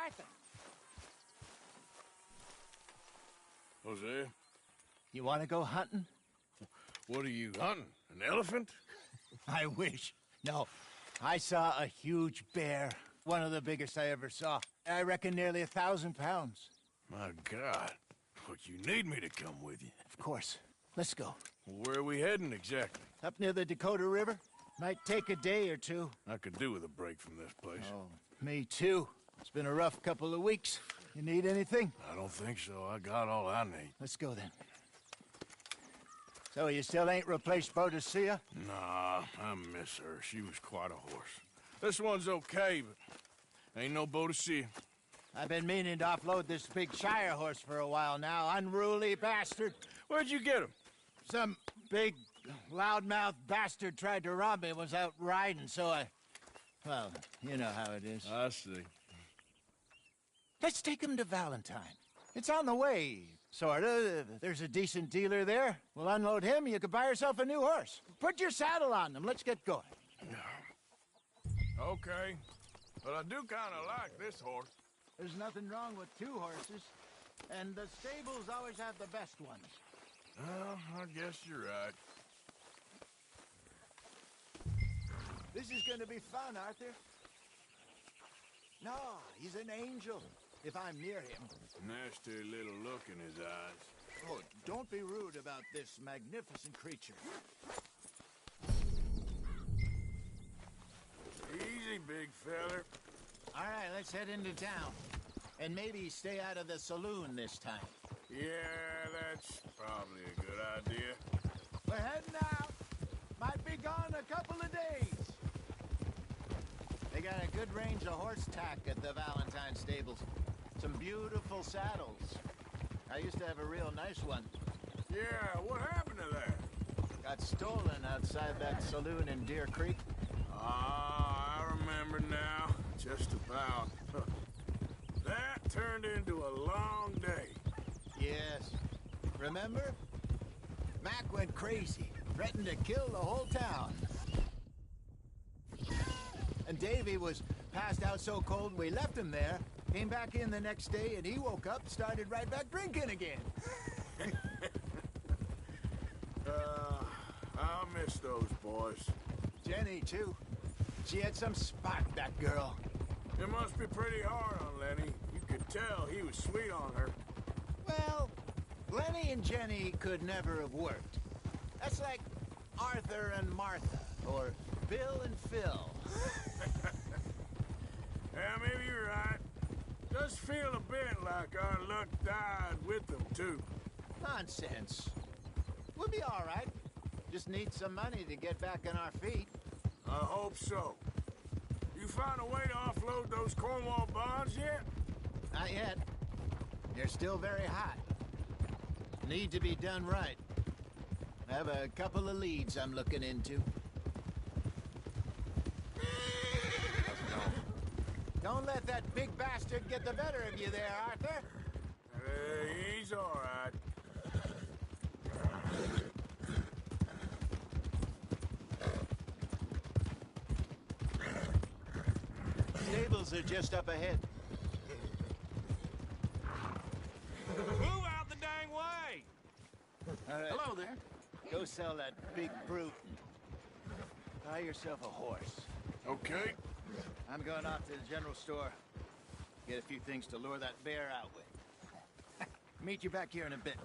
Arthur! Hosea, You want to go hunting? what are you hunting? An elephant? I wish. No. I saw a huge bear. One of the biggest I ever saw. I reckon nearly 1,000 pounds. My God. But you need me to come with you. Of course. Let's go. Where are we heading exactly? Up near the Dakota River. Might take a day or two. I could do with a break from this place. Oh, me too. It's been a rough couple of weeks. You need anything? I don't think so. I got all I need. Let's go then. So you still ain't replaced Boadicea? Nah, I miss her. She was quite a horse. This one's okay, but ain't no Boadicea. I've been meaning to offload this big Shire horse for a while now. Unruly bastard. Where'd you get him? Some big, loudmouth bastard tried to rob me and was out riding, so well, you know how it is. I see. Let's take him to Valentine. It's on the way, sorta. There's a decent dealer there. We'll unload him, you could buy yourself a new horse. Put your saddle on them, let's get going. Okay, but I do kind of like this horse. There's nothing wrong with two horses, and the stables always have the best ones. Well, I guess you're right. This is gonna be fun, Arthur. No, he's an angel, if I'm near him. Nasty little look in his eyes. Oh, don't be rude about this magnificent creature. Easy, big feller. All right, let's head into town. And maybe stay out of the saloon this time. Yeah, that's probably a good idea. We're heading out. Might be gone a couple of days. They got a good range of horse tack at the Valentine stables. Some beautiful saddles. I used to have a real nice one. Yeah, what happened to that? Got stolen outside that saloon in Deer Creek. Ah, I remember now. Just about. That turned into a long day. Yes. Remember? Mac went crazy, threatened to kill the whole town. And Davy was passed out so cold we left him there, came back in the next day, and he woke up, started right back drinking again. I'll miss those boys. Jenny, too. She had some spark, that girl. It must be pretty hard on Lenny. You could tell he was sweet on her. Well, Lenny and Jenny could never have worked. That's like Arthur and Martha, or Bill and Phil. Yeah, maybe you're right. Does feel a bit like our luck died with them, too. Nonsense. We'll be all right. Just need some money to get back on our feet. I hope so. You find a way to offload those Cornwall bonds yet? Not yet. They're still very hot. Need to be done right. I have a couple of leads I'm looking into. Don't let that big bastard get the better of you there, Arthur. He's all right. Stables are just up ahead. Move out the dang way! All right. Hello there. Go sell that big brute. Buy yourself a horse. Okay. I'm going off to the general store. Get a few things to lure that bear out with. Meet you back here in a bit.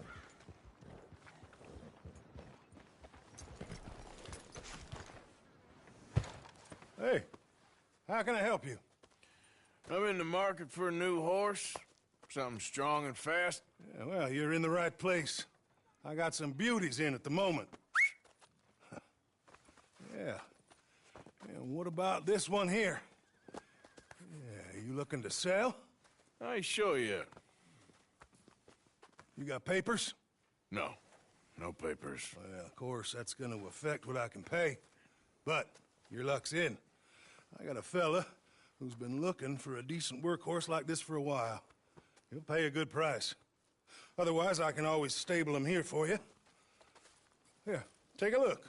Hey, how can I help you? I'm in the market for a new horse. Something strong and fast. Yeah, well, you're in the right place. I got some beauties in at the moment. Yeah. And what about this one here? Yeah, you looking to sell? I ain't sure yet. You got papers? No. No papers. Well, of course, that's gonna affect what I can pay. But your luck's in. I got a fella who's been looking for a decent workhorse like this for a while. He'll pay a good price. Otherwise, I can always stable him here for you. Here, take a look.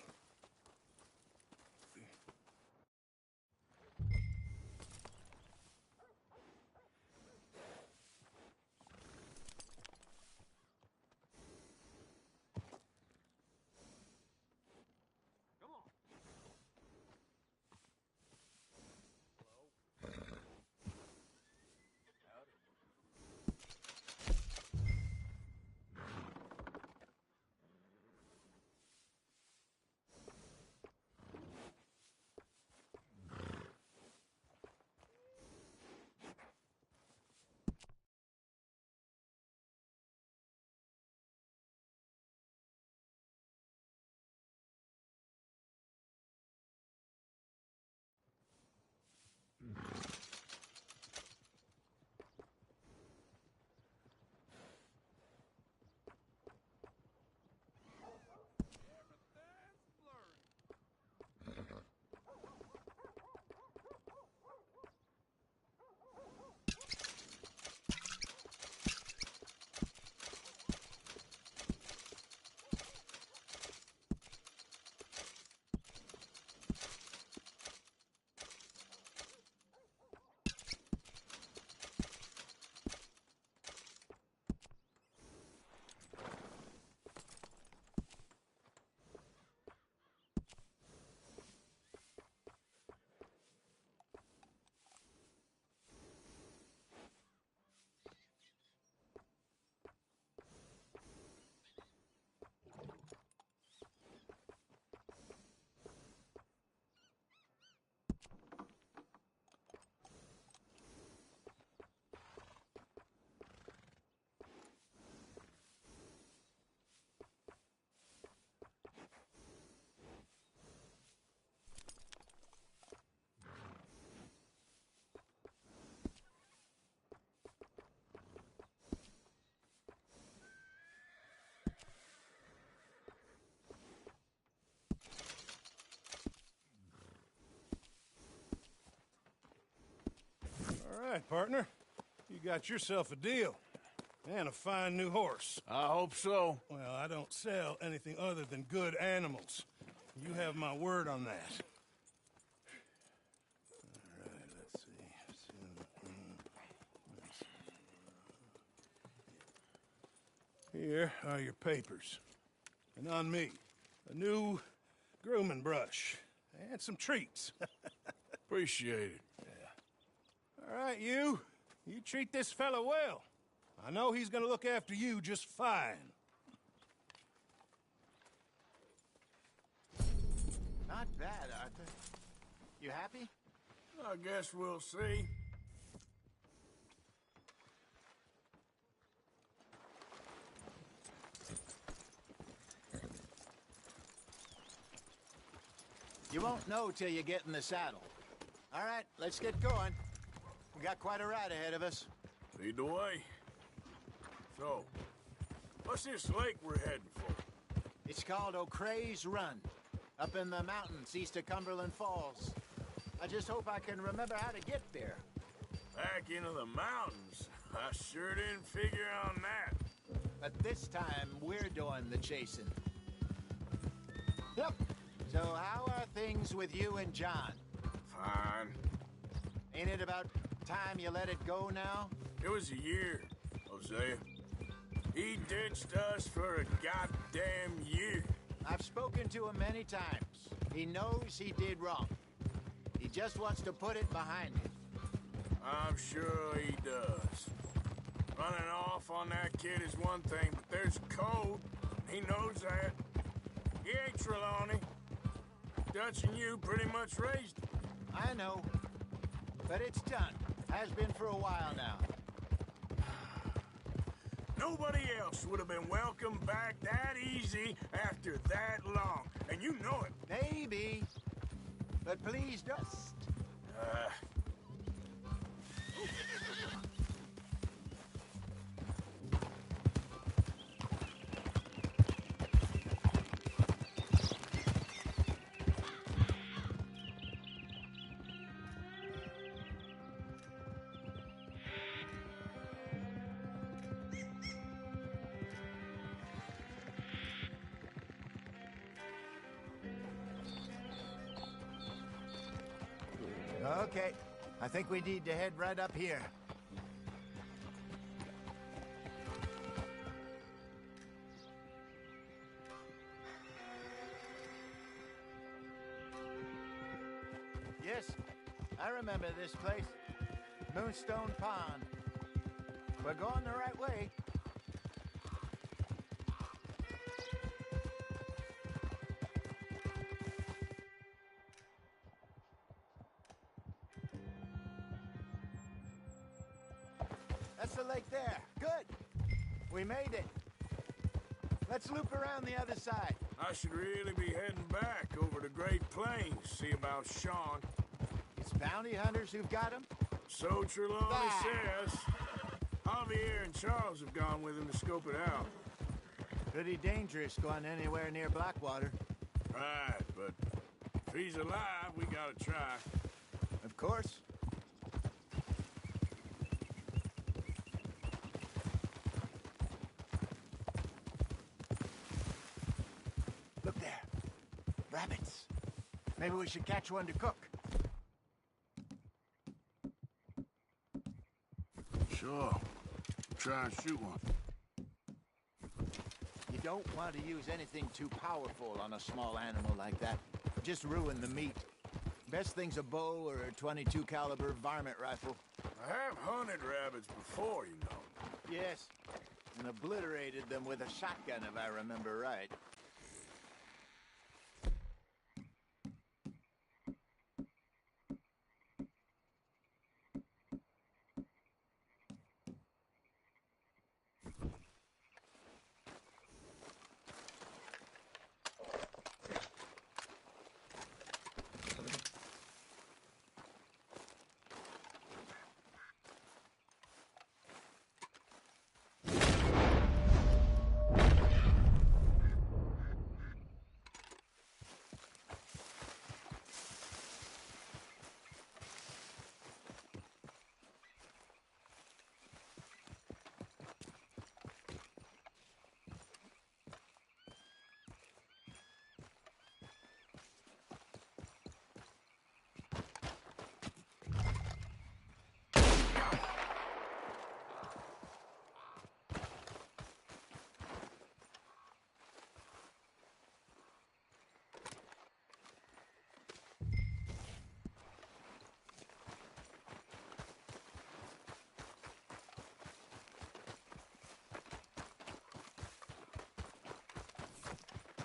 right, partner. You got yourself a deal. And a fine new horse. I hope so. Well, I don't sell anything other than good animals. You have my word on that. All right, let's see. Here are your papers. And on me, a new grooming brush. And some treats. Appreciate it. All right, you. You treat this fella well. I know he's gonna look after you just fine. Not bad, Arthur. You happy? I guess we'll see. You won't know till you get in the saddle. All right, let's get going. We got quite a ride ahead of us. Lead the way. So, what's this lake we're heading for? It's called O'Creagh's Run, up in the mountains east of Cumberland Falls. I just hope I can remember how to get there. Back into the mountains? I sure didn't figure on that. But this time, we're doing the chasing. Yep. So how are things with you and John? Fine. Ain't it about time you let it go now? It was a year, Hosea. He ditched us for a goddamn year. I've spoken to him many times. He knows he did wrong. He just wants to put it behind him. I'm sure he does. Running off on that kid is one thing, but there's code. He knows that. He ain't Trelawney. Dutch and you pretty much raised him. I know. But it's done. Has been for a while now. Nobody else would have been welcomed back that easy after that long. And you know it. Maybe. But please just. Okay. I think we need to head right up here. Yes, I remember this place. Moonstone Pond. We're going the right way. That's the lake there. Good. We made it. Let's loop around the other side. I should really be heading back over the Great Plains, see about Sean. It's bounty hunters who've got him? So Trelawney says. Javier and Charles have gone with him to scope it out. Pretty dangerous going anywhere near Blackwater. Right, but if he's alive, we gotta try. Of course. Look there. Rabbits. Maybe we should catch one to cook. Sure. Try and shoot one. You don't want to use anything too powerful on a small animal like that. Just ruin the meat. Best thing's a bow or a .22 caliber varmint rifle. I have hunted rabbits before, you know. Yes, and obliterated them with a shotgun if I remember right.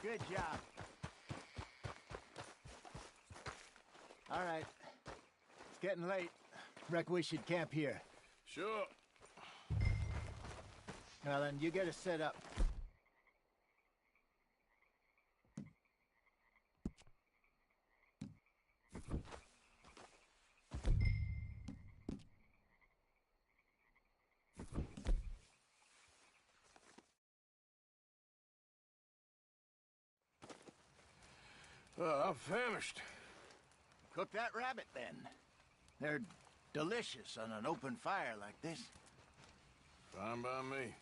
Good job. All right. It's getting late. Reckon we should camp here. Sure. Well, then, you get us set up. I'm famished. Cook that rabbit, then. They're delicious on an open fire like this. Fine by me.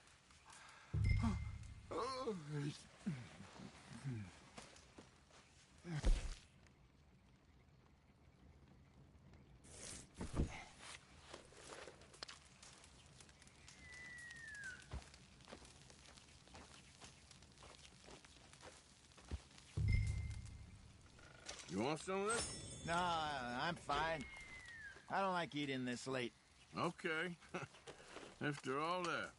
You want some of this? No, I'm fine. I don't like eating this late. Okay. After all that.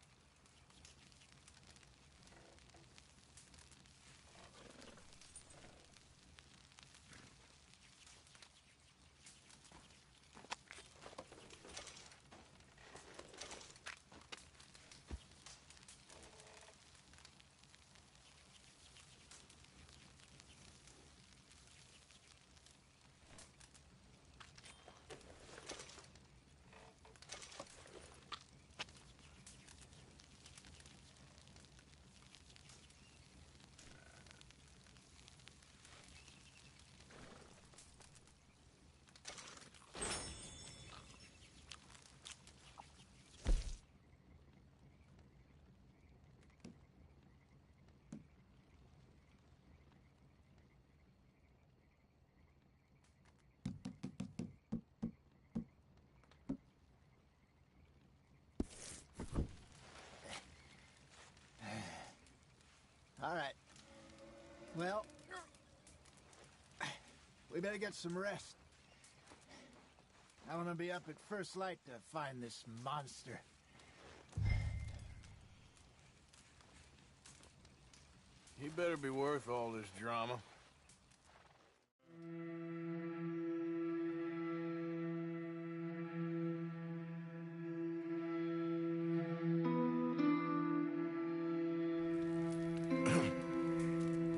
All right. Well, we better get some rest. I want to be up at first light to find this monster. He better be worth all this drama.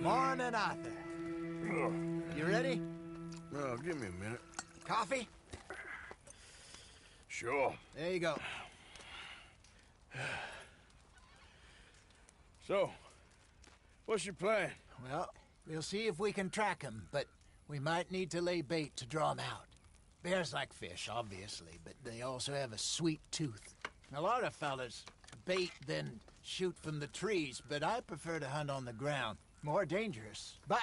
Morning, Arthur. You ready? Well, give me a minute. Coffee? Sure. There you go. So, what's your plan? Well, we'll see if we can track him, but we might need to lay bait to draw him out. Bears like fish, obviously, but they also have a sweet tooth. A lot of fellas bait, then shoot from the trees, but I prefer to hunt on the ground. More dangerous, but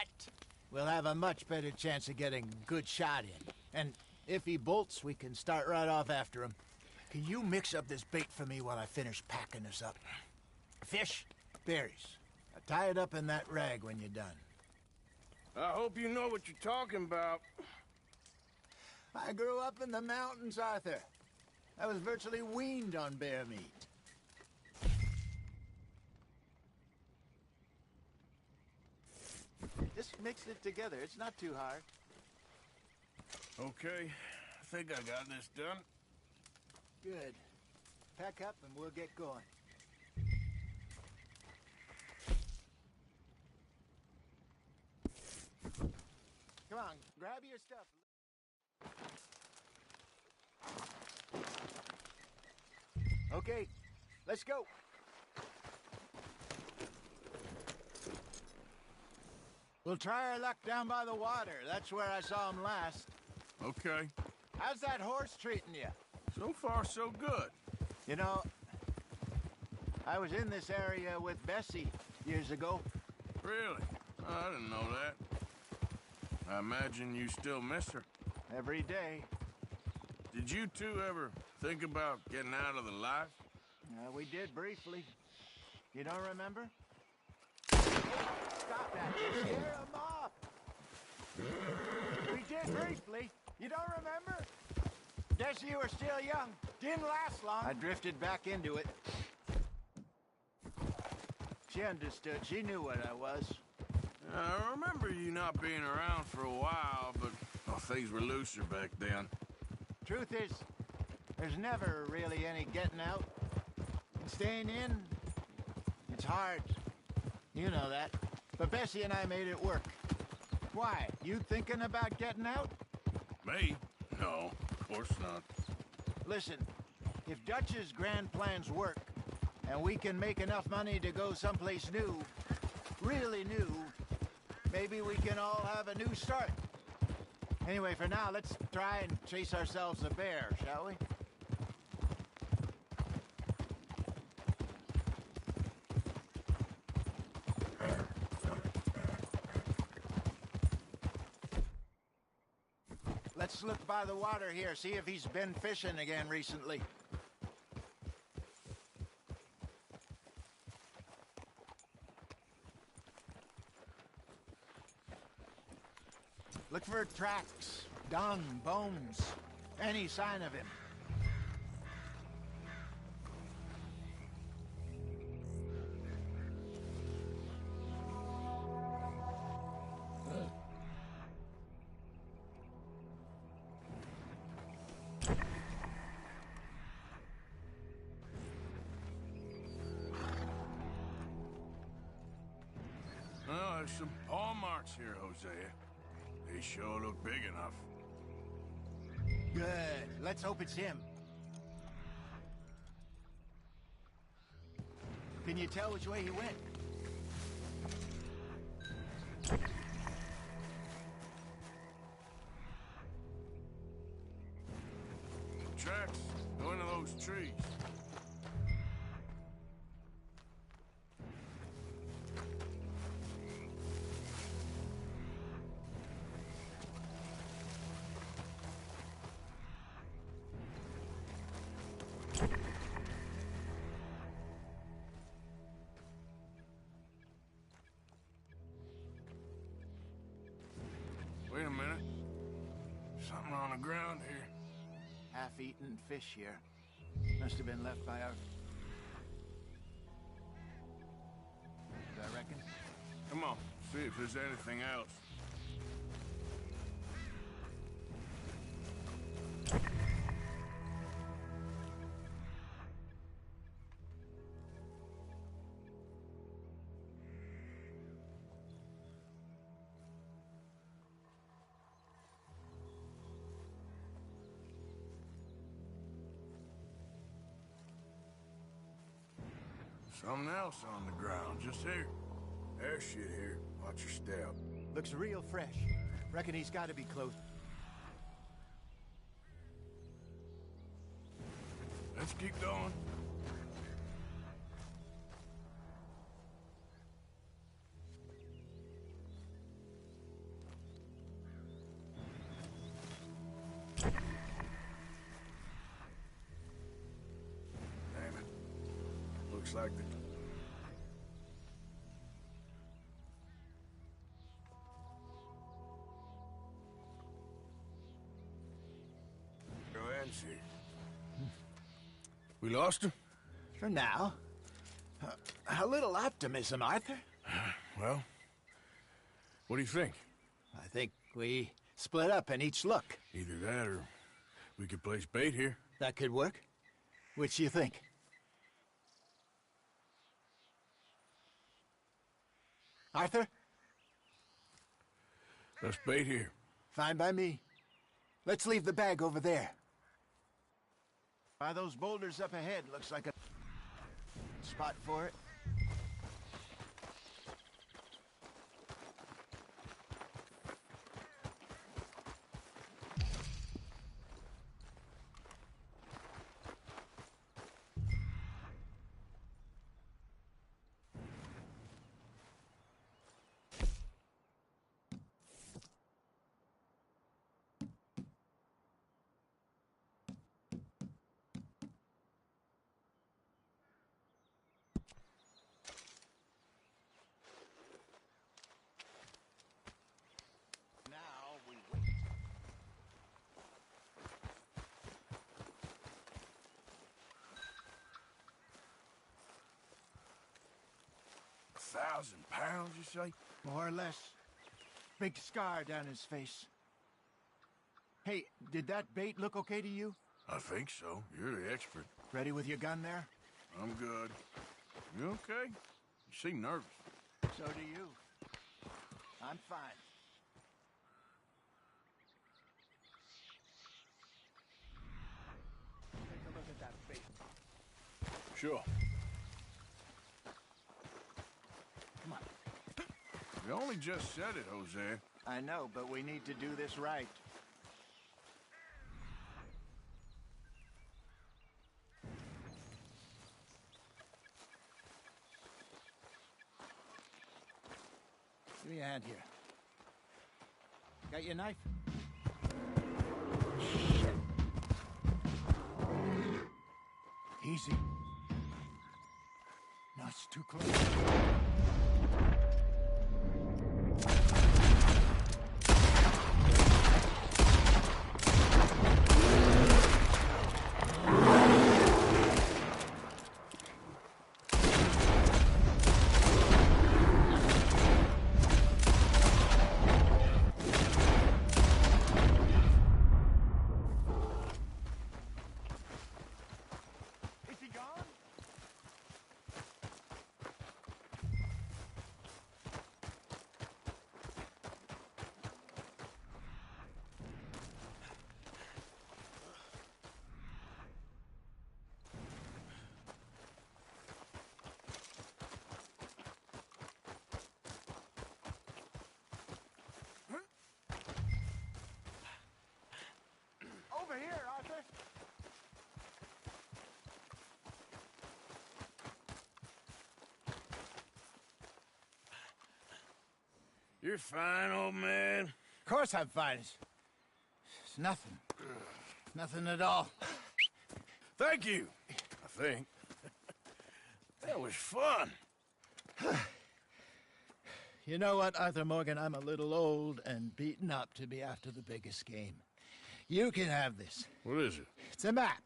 we'll have a much better chance of getting a good shot in. And if he bolts, we can start right off after him. Can you mix up this bait for me while I finish packing this up? Fish, berries. Tie it up in that rag when you're done. I hope you know what you're talking about. I grew up in the mountains, Arthur. I was virtually weaned on bear meat. Just mix it together. It's not too hard. Okay, I think I got this done. Good. Pack up and we'll get going. Come on, grab your stuff. Okay, let's go. We'll try our luck down by the water. That's where I saw him last. Okay. How's that horse treating you? So far, so good. You know, I was in this area with Bessie years ago. Really? Oh, I didn't know that. I imagine you still miss her. Every day. Did you two ever think about getting out of the life? We did briefly. You don't remember? Stop that. You scare him off. We did briefly. You don't remember? Guess you were still young. Didn't last long. I drifted back into it. She understood. She knew what I was. I remember you not being around for a while, but things were looser back then. Truth is, there's never really any getting out. And staying in, it's hard. You know that. But Bessie and I made it work. Why? You thinking about getting out? Me? No, of course not. Listen, if Dutch's grand plans work, and we can make enough money to go someplace new, really new, maybe we can all have a new start. Anyway, for now, let's try and chase ourselves a bear, shall we? Let's look by the water here, see if he's been fishing again recently. Look for tracks, dung, bones, any sign of him. Well, there's some paw marks here, Hosea. They sure look big enough. Good. Let's hope it's him. Can you tell which way he went? Tracks, one of those trees. Wait a minute. Something on the ground here. Half-eaten fish here. Must have been left by our... I reckon. Come on, see if there's anything else. Something else on the ground, just here. There's shit here. Watch your step. Looks real fresh. Reckon he's got to be close. Let's keep going. Damn it. Looks like the... Go ahead and see. We lost him? For now. A little optimism, Arthur. Well, what do you think? I think we split up and each look. Either that or we could place bait here. That could work. Which do you think? Arthur? Let's bait here. Fine by me. Let's leave the bag over there. By those boulders up ahead, looks like a spot for it. £1,000, you say? More or less. Big scar down his face. Hey, did that bait look okay to you? I think so. You're the expert. Ready with your gun there? I'm good. You okay? You seem nervous. So do you. I'm fine. Take a look at that bait. Sure. Come on. You only just said it, Jose. I know, but we need to do this right. Give me a hand here. Got your knife? Shit. Easy. No, it's too close. Over here, Arthur. You're fine, old man. Of course I'm fine. It's nothing. Nothing at all. Thank you, I think. That was fun. You know what, Arthur Morgan? I'm a little old and beaten up to be after the biggest game. You can have this. What is it? It's a map.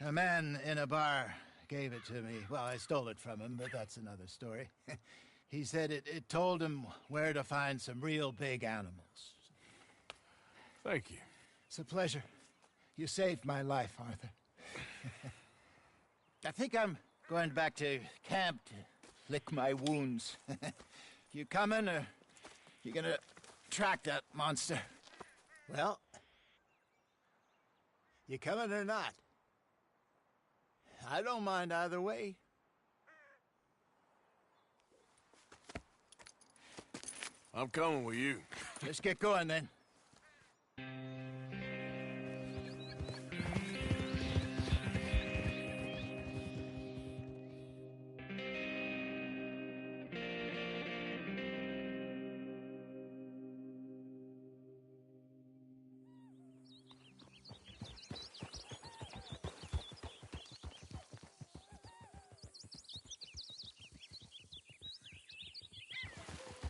A man in a bar gave it to me. Well, I stole it from him, but that's another story. He said it told him where to find some real big animals. Thank you. It's a pleasure. You saved my life, Arthur. I think I'm going back to camp to lick my wounds. You coming, or you gonna track that monster? Well, you coming or not? I don't mind either way. I'm coming with you. Let's get going, then.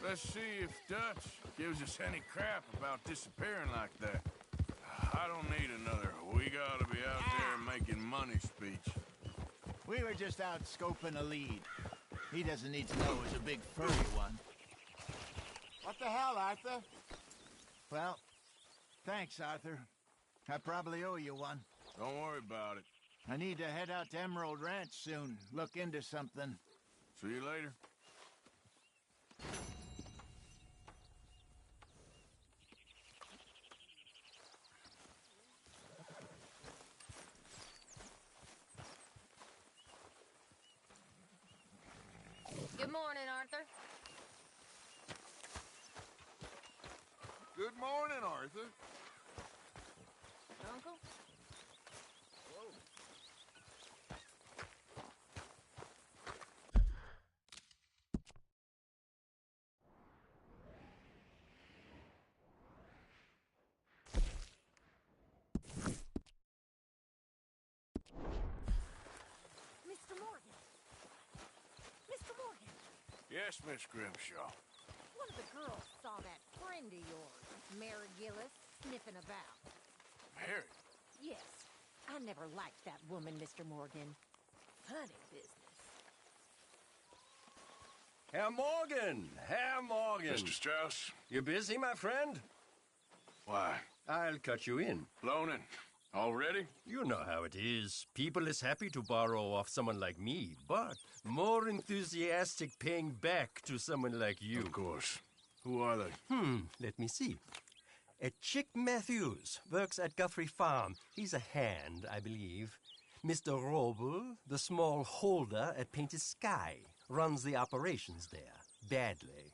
Let's see if Dutch gives us any crap about disappearing like that. I don't need another "we gotta be out there making money" speech. We were just out scoping a lead. He doesn't need to know it was a big furry one. What the hell, Arthur? Well, thanks, Arthur. I probably owe you one. Don't worry about it. I need to head out to Emerald Ranch soon. Look into something. See you later. Good morning, Arthur. Good morning, Arthur. Uncle? Mr. Morgan. Mr. Morgan. Yes, Miss Grimshaw. One of the girls saw that friend of yours, Mary Gillis, sniffing about. Mary? Yes. I never liked that woman, Mr. Morgan. Funny business. Herr Morgan! Herr Morgan! Mr. Strauss? You busy, my friend? Why? I'll cut you in. Loaning? Already? You know how it is. People is happy to borrow off someone like me, but more enthusiastic paying back to someone like you. Of course. Who are they? Let me see. Chick Matthews works at Guthrie Farm. He's a hand, I believe. Mr. Roble, the small holder at Painted Sky, runs the operations there, badly.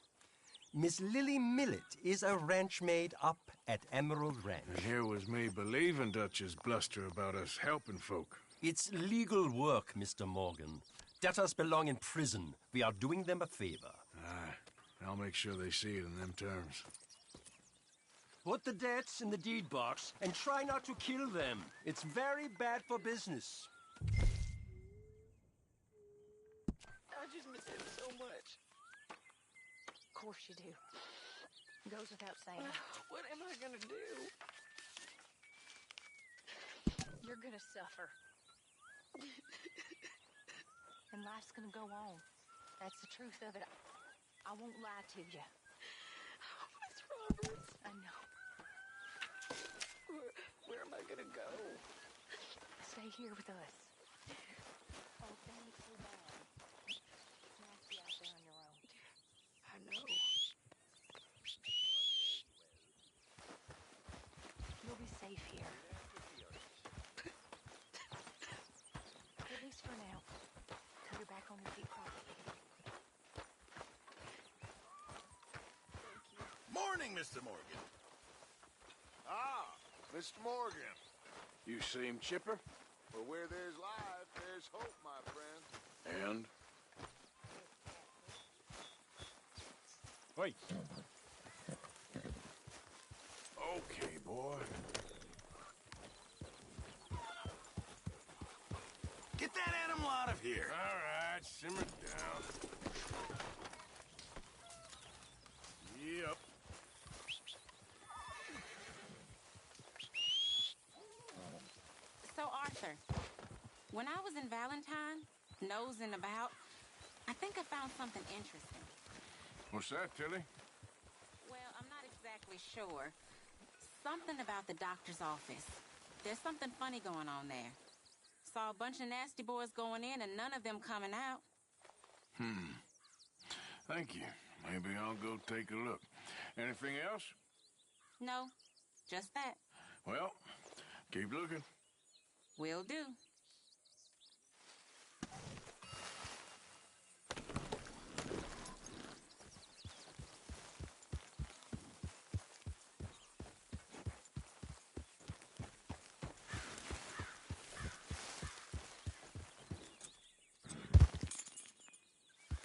Miss Lily Millet is a ranch maid up at Emerald Ranch. And here was me believing Dutch's bluster about us helping folk. It's legal work, Mr. Morgan. Debtors belong in prison. We are doing them a favor. Aye. I'll make sure they see it in them terms. Put the debts in the deed box and try not to kill them. It's very bad for business. I just miss him so much. Of course you do. Goes without saying. What am I gonna do? You're gonna suffer. And life's gonna go on. That's the truth of it. I won't lie to you. Oh, Miss Roberts. I know. Where am I gonna go? Stay here with us. Oh, don't look so bad. It's nice to be out there on your own. I know. You'll be safe here. At least for now. Till you're back on your feet properly. Morning, Mr. Morgan. Ah, Mr. Morgan. You seem chipper? Well, where there's life, there's hope, my friend. And? Wait. Okay, boy. Get that animal out of here. All right, simmer down. Yep. So, Arthur, when I was in Valentine, nosing about, I think I found something interesting. What's that, Tilly? Well, I'm not exactly sure. Something about the doctor's office. There's something funny going on there. Saw a bunch of nasty boys going in and none of them coming out. Thank you. Maybe I'll go take a look. Anything else? No, just that. Well, keep looking. Will do.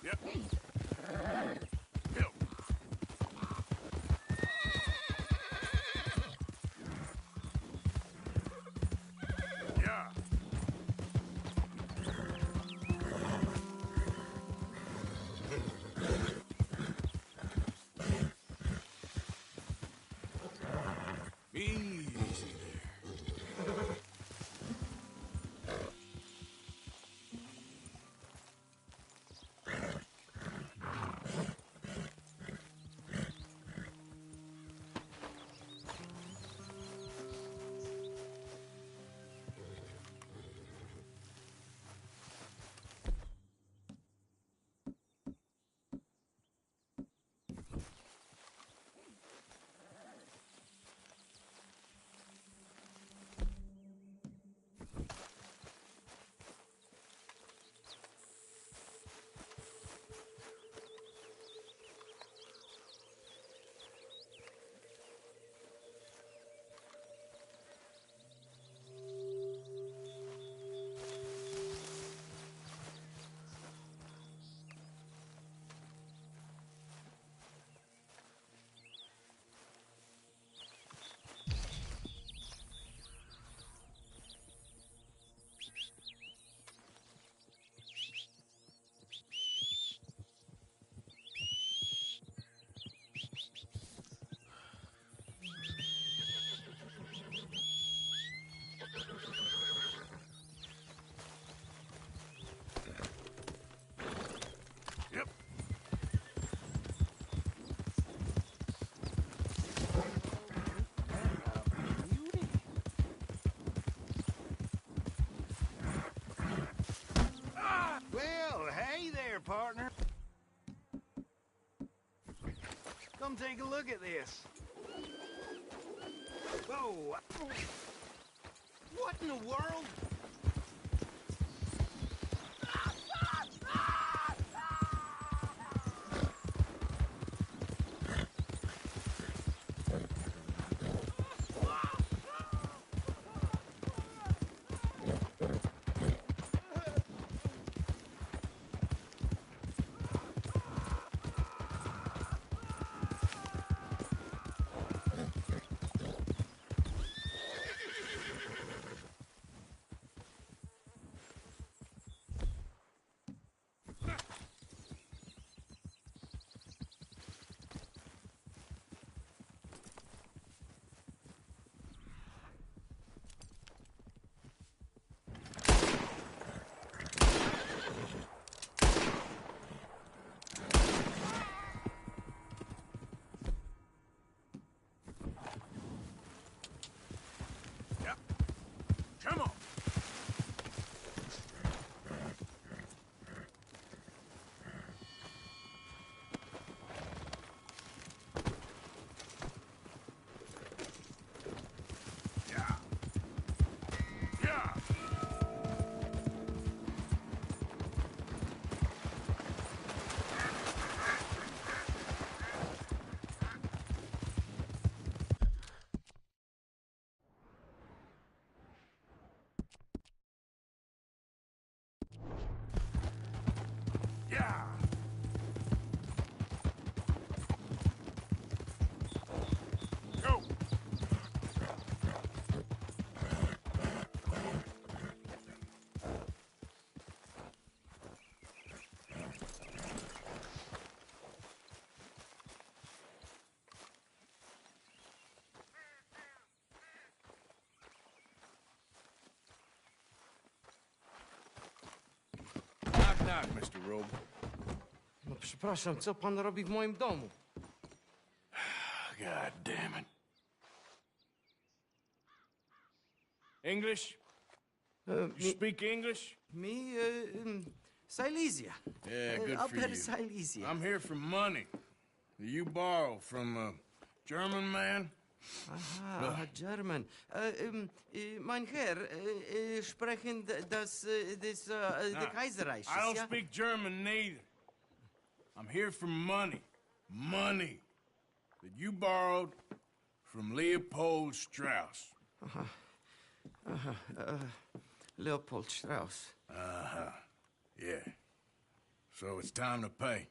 Yep. Yep. Yeah. Easy there. take a look at this. Whoa. What in the world? Come on. Yeah. Yeah. Yeah. Go. Knock, knock, Mr. Robe. No przepraszam, co pan robi w moim domu? God damn it. English? You speak English? Silesia. Yeah, good for Upper you. Silesia. I'm here for money that you borrow from a German man. Aha, German. Mein Herr, sprechen the Kaiserreich. I don't ja? speak German neither. I'm here for money. Money that you borrowed from Leopold Strauss. Leopold Strauss. Uh-huh. Yeah. So it's time to pay.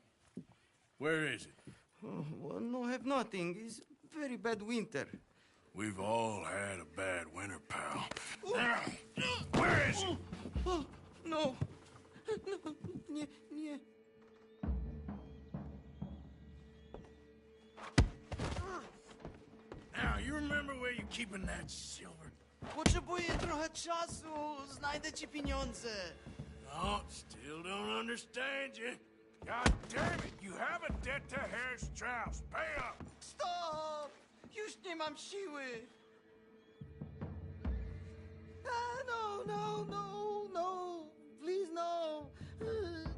Where is it? Oh, well, no, have nothing. It's very bad winter. We've all had a bad winter, pal. Where is it? Oh, no. No, nie, nie. Now, you remember where you're keeping that silver? Potrzebuję trochę czasu. Znajdę ci pieniądze. No, still don't understand you. God damn it, you have a debt to Herr Strauss. Pay up! Stop! Już nie mam siły. No, no, no, no. Please, no.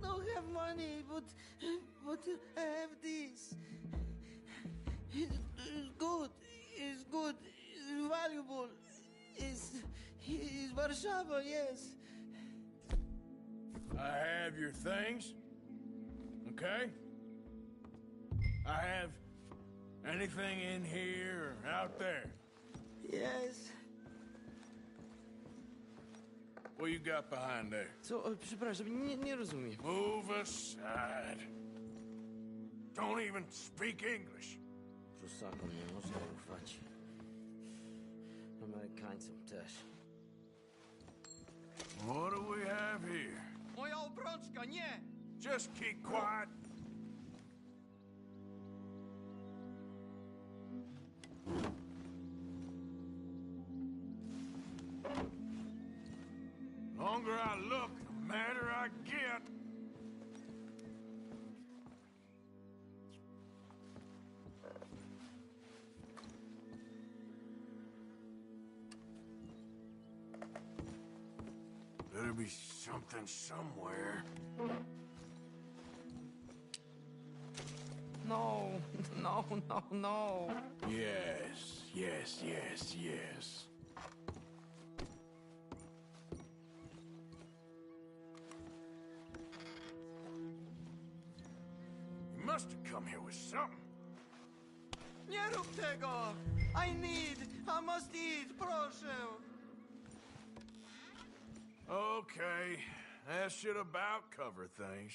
No have money, but I have this. It's good. It's good. It's valuable. It's Warszawa, yes. I have your things, okay? I have anything in here or out there. Yes. What you got behind there? Co? Przepraszam, nie rozumiem. Move aside. Don't even speak English. Prusakom nie można ufać. Amerykańcom też. What do we have here? Moja obrączka, nie! Just keep quiet. Longer I look, the madder I get. Better be something somewhere. No, no, no, no. Yes, yes, yes, yes. You must have come here with something. Nie rób tego! I must eat, proszę! Okay, that should about cover things.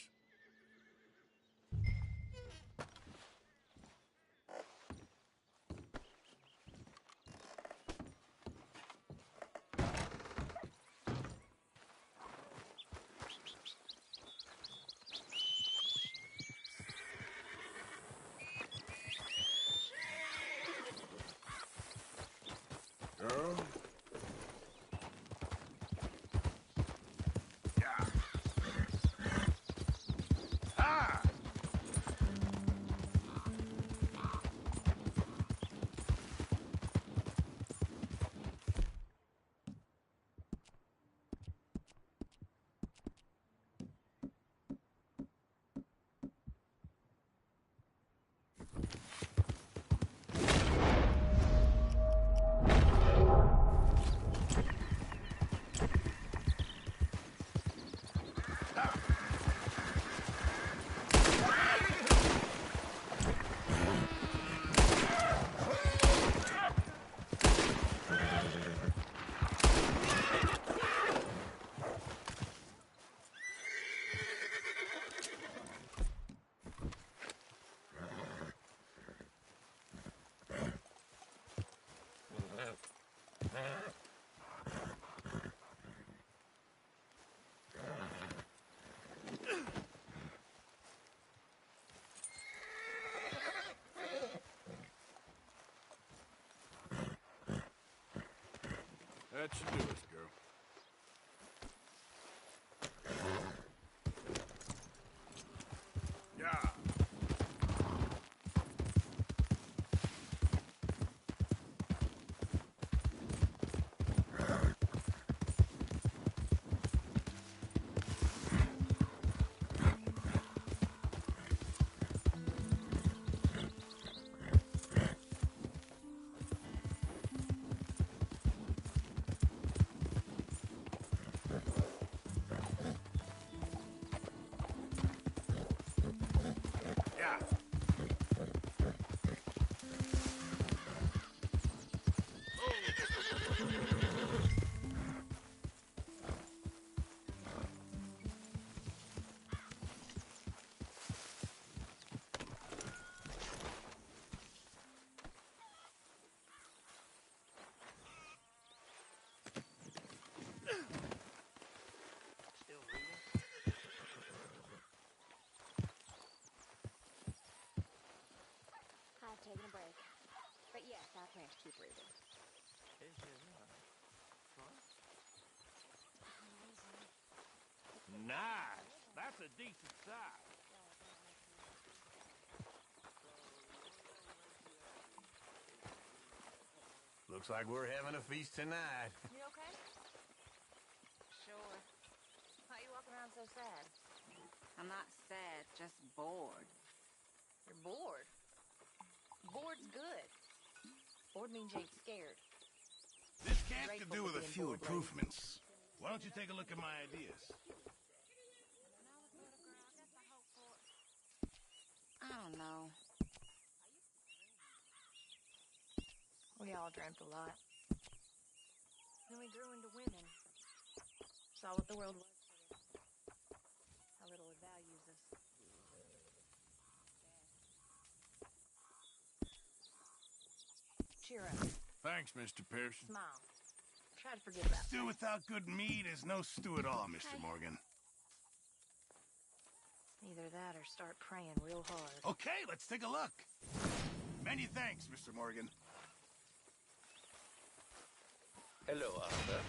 Girl? Yeah. Ah! That should do it, girl. Yeah. Yeah. Still reading? I've taken a break. But yes, I plan to keep reading. Nice. That's a decent size. Looks like we're having a feast tonight. You okay? Sure. Why are you walking around so sad? I'm not sad, just bored. You're bored. Bored's good. Bored means you ain't scared. This camp could Grateful do for with a being few bored, lady. improvements. Why don't you take a look at my ideas? I don't know. We all dreamt a lot. Then we grew into women. Saw what the world was to us. How little it values us. Cheer up. Thanks, Mr. Pearson. Smile. Try to forget about Stew that. without good meat is no stew at all, Mr. Morgan. Either that or start praying real hard. Okay, let's take a look. Many thanks, Mr. Morgan. Hello, Arthur.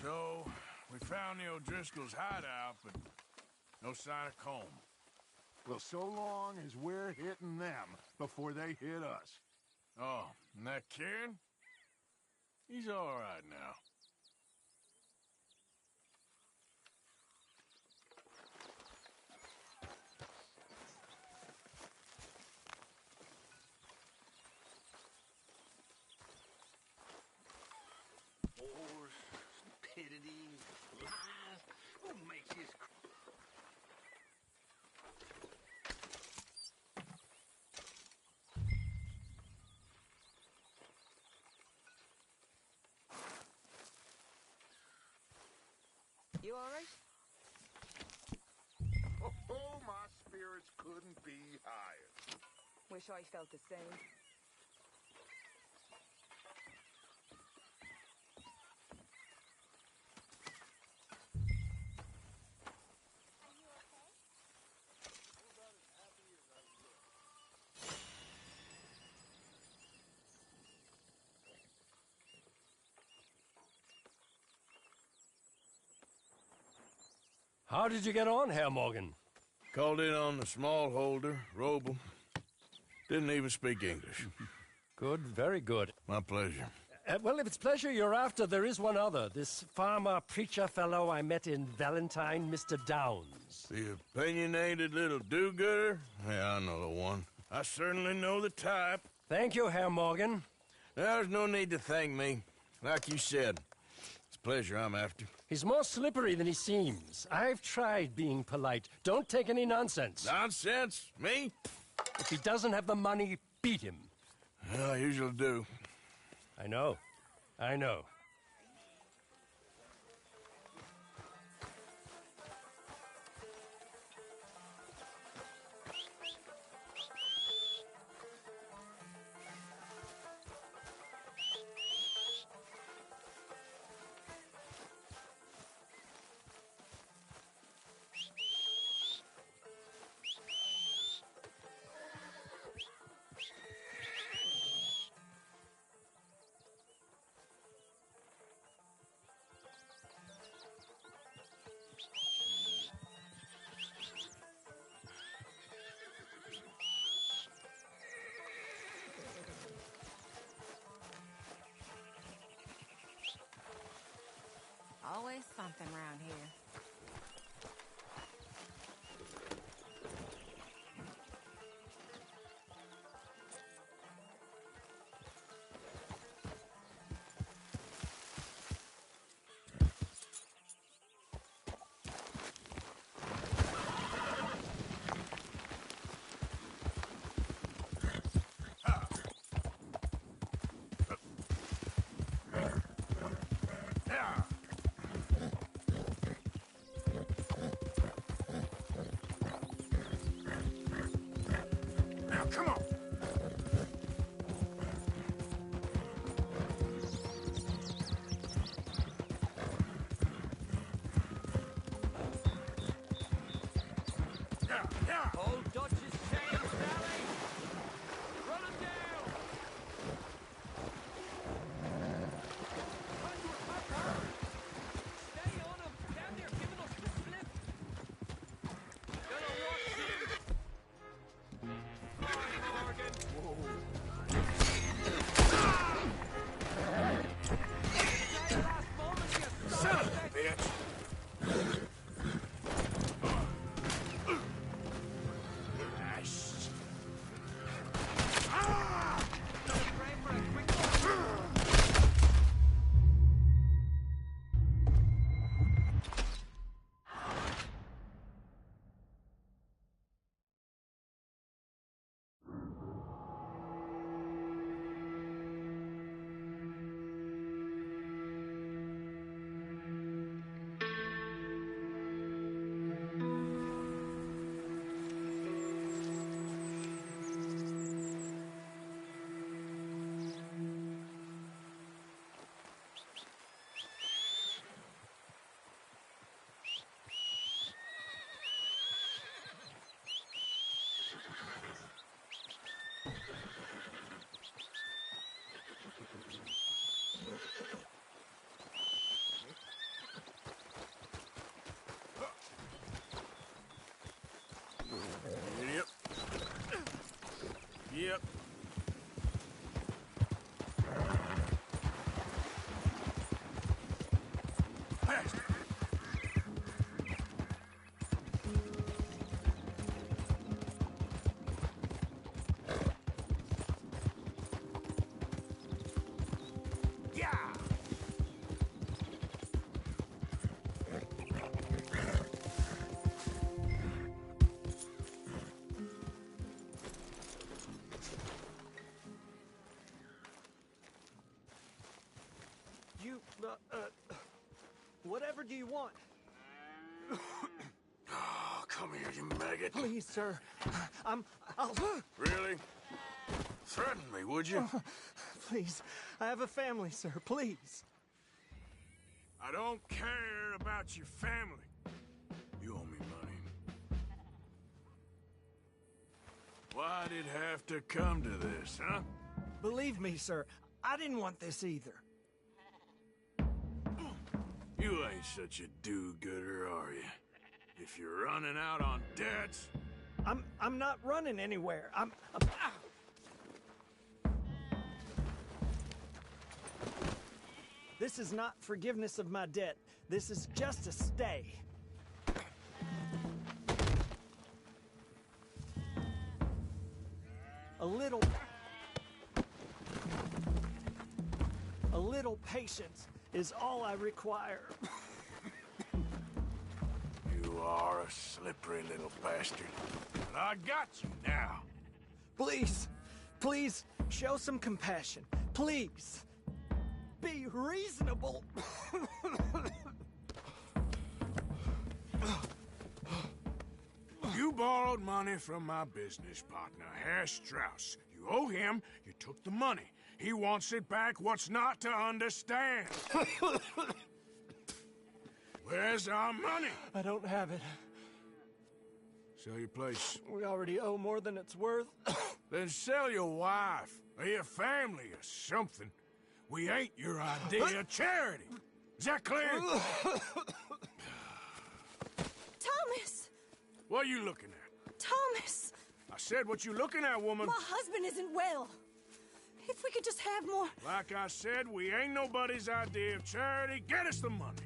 So, we found the O'Driscoll's hideout, but no sign of Colm. Well, so long as we're hitting them before they hit us. Oh, and that Kieran? He's all right now. Wars, stupidity, lies. What makes this... You all right? Oh, my spirits couldn't be higher. Wish I felt the same. How did you get on, Herr Morgan? Called in on the smallholder, Roble. Didn't even speak English. Good, very good. My pleasure. Well, if it's pleasure you're after, there is one other. This farmer preacher fellow I met in Valentine, Mr. Downs. The opinionated little do-gooder? Yeah, I know the one. I certainly know the type. Thank you, Herr Morgan. There's no need to thank me. Like you said, it's pleasure I'm after. He's more slippery than he seems. I've tried being polite. Don't take any nonsense. Nonsense? Me? If he doesn't have the money, beat him. Well, I usually do. I know. I know. Always something around here. Come on! Old Dutch's chain, Sally! Run him down! Trying to attack her! Stay on him! Down there, giving us the slip! Gonna watch him! Fine, Morgan! Last moment, you son of a bitch! Yep. you want. Oh, come here, you maggot. Please, sir. I'll... Really? Threaten me, would you? Please. I have a family, sir. Please. I don't care about your family. You owe me money. Why'd it have to come to this, huh? Believe me, sir. I didn't want this either. You ain't such a do-gooder, are you? If you're running out on debts... I'm not running anywhere. This is not forgiveness of my debt. This is just a stay. A little patience is all I require. You are a slippery little bastard. But I got you now. Please, please, show some compassion. Please. Be reasonable. You borrowed money from my business partner, Herr Strauss. You owe him, you took the money. He wants it back. What's not to understand? Where's our money? I don't have it. Sell your place. We already owe more than it's worth. Then sell your wife, or your family, or something. We ain't your idea of charity. Is that clear? Thomas! What are you looking at? Thomas! I said what you looking at, woman. My husband isn't well. If we could just have more... Like I said, we ain't nobody's idea of charity. Get us the money.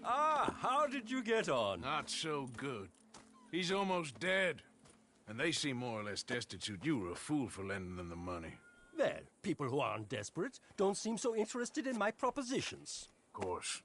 Ah, how did you get on? Not so good. He's almost dead. And they seem more or less destitute. You were a fool for lending them the money. Well, people who aren't desperate don't seem so interested in my propositions. Of course.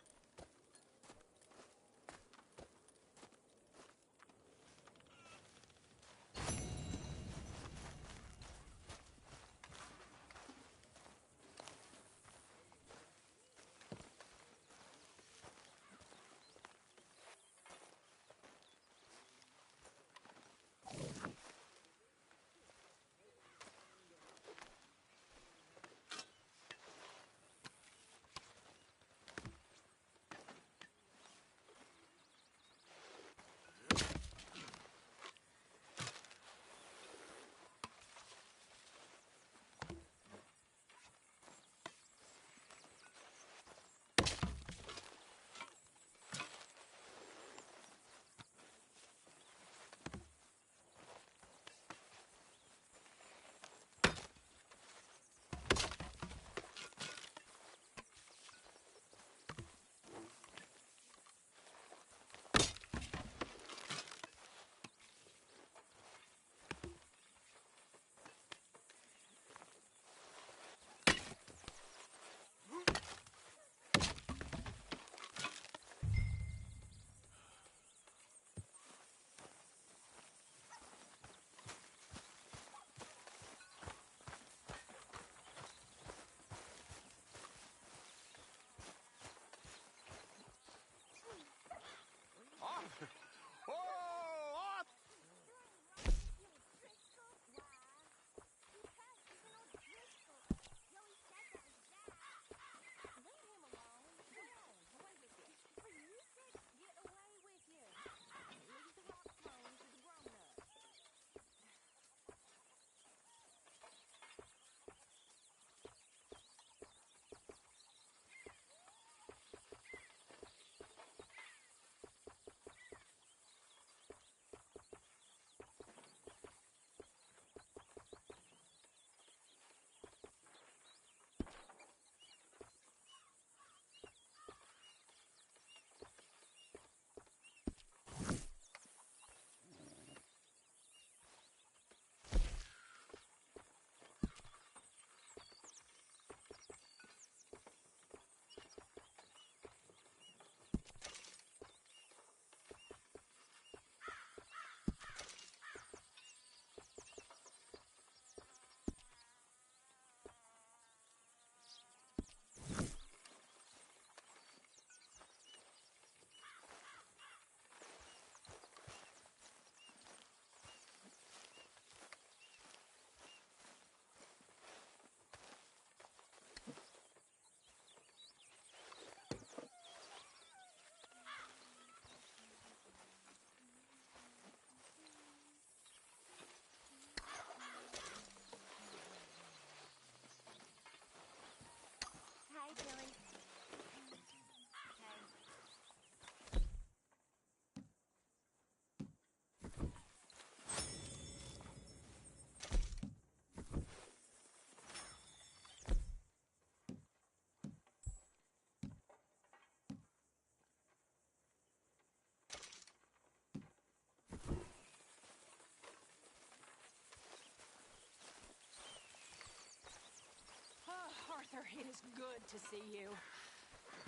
Arthur, it is good to see you.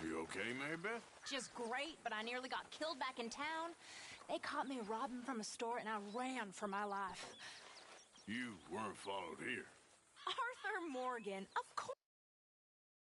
You okay, Marybeth? Just great, but I nearly got killed back in town. They caught me robbing from a store, and I ran for my life. You weren't followed here. Arthur Morgan, of course.